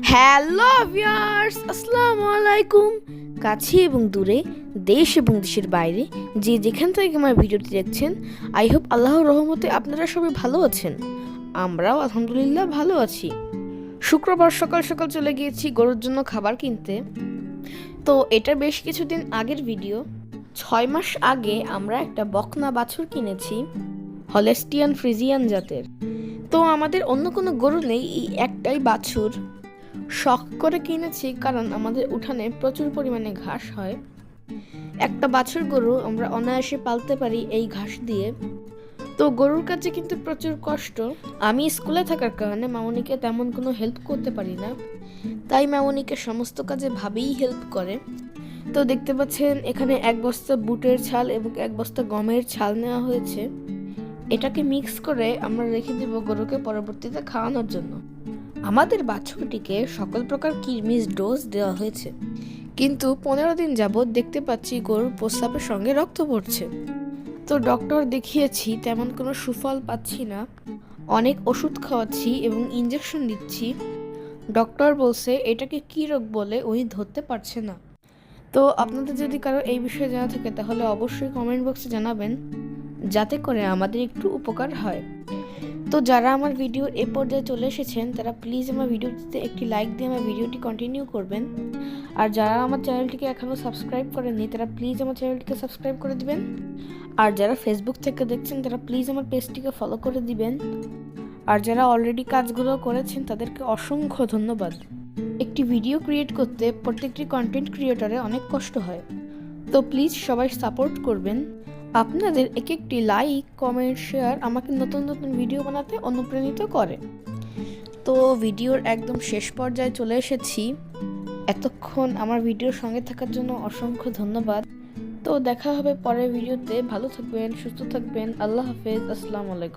Hello viewers, আসসালামু আলাইকুম। কাছে এবং দূরে, দেশ এবং দেশের বাইরে যে যেখান থেকে আমার ভিডিওটি দেখছেন, আই হোপ আল্লাহর রহমতে আপনারা সবাই ভালো আছেন। আমরাও আলহামদুলিল্লাহ ভালো আছি। শুক্রবার সকাল সকাল চলে গিয়েছি গরুর জন্য খাবার কিনতে। তো এটা বেশ কিছুদিন আগের ভিডিও। 6 মাস আগে আমরা একটা বকনা বাছুর কিনেছি, হলেস্টিয়ান ফ্রিজিয়ান জাতের। তো আমাদের অন্য কোনো গরু নেই, এই একটাই বাছুর শখ করে কিনেছি, কারণ আমাদের উঠানে প্রচুর পরিমাণে ঘাস হয়। একটা বাছুর গরু আমরা অনায়াসে পালতে পারি এই ঘাস দিয়ে। তো গরুর কাছে কিন্তু প্রচুর কষ্ট। আমি স্কুলে থাকার কারণে মামনিকে তেমন কোনো হেল্প করতে পারি না, তাই মামনিকে সমস্ত কাজে ভাবেই হেল্প করে। তো দেখতে পাচ্ছেন এখানে 1 বস্তা বুটের ছাল এবং 1 বস্তা গমের ছাল নেওয়া হয়েছে। এটাকে মিক্স করে আমরা রেখে দেব গরুকে পরবর্তীতে খাওয়ানোর জন্য। আমাদের বাছুরটিকে সকল প্রকার কিরমিজ ডোজ দেওয়া হয়েছে, কিন্তু 15 দিন যাবৎ দেখতে পাচ্ছি গরুর প্রস্রাবের সঙ্গে রক্ত পড়ছে। তো ডক্টর দেখিয়েছি, তেমন কোনো সুফল পাচ্ছি না। অনেক ওষুধ খাওয়াচ্ছি এবং ইঞ্জেকশন দিচ্ছি। ডক্টর বলছে এটাকে কী রোগ বলে উনি ধরতে পারছে না। তো আপনাদের যদি কারো এই বিষয়ে জানা থাকে তাহলে অবশ্যই কমেন্ট বক্সে জানাবেন, যাতে করে আমাদের একটু উপকার হয়। তো যারা আমার ভিডিওর এ পর্যায়ে চলে এসেছেন তারা প্লিজ আমার ভিডিওটিতে একটি লাইক দিয়ে আমার ভিডিওটি কন্টিনিউ করবেন। আর যারা আমার চ্যানেলটিকে এখনও সাবস্ক্রাইব করেননি তারা প্লিজ আমার চ্যানেলটিকে সাবস্ক্রাইব করে দিবেন। আর যারা ফেসবুক থেকে দেখছেন তারা প্লিজ আমার পেজটিকে ফলো করে দিবেন। আর যারা অলরেডি কাজগুলো করেছেন তাদেরকে অসংখ্য ধন্যবাদ। একটি ভিডিও ক্রিয়েট করতে প্রত্যেকটি কন্টেন্ট ক্রিয়েটরে অনেক কষ্ট হয়, তো প্লিজ সবাই সাপোর্ট করবেন। আপনাদের এক একটি লাইক, কমেন্ট, শেয়ার আমাকে নতুন নতুন ভিডিও বানাতে অনুপ্রাণিত করে। তো ভিডিওর একদম শেষ পর্যায়ে চলে এসেছি। এতক্ষণ আমার ভিডিওর সঙ্গে থাকার জন্য অসংখ্য ধন্যবাদ। তো দেখা হবে পরের ভিডিওতে। ভালো থাকবেন, সুস্থ থাকবেন। আল্লাহ হাফেজ, আসসালামু আলাইকুম।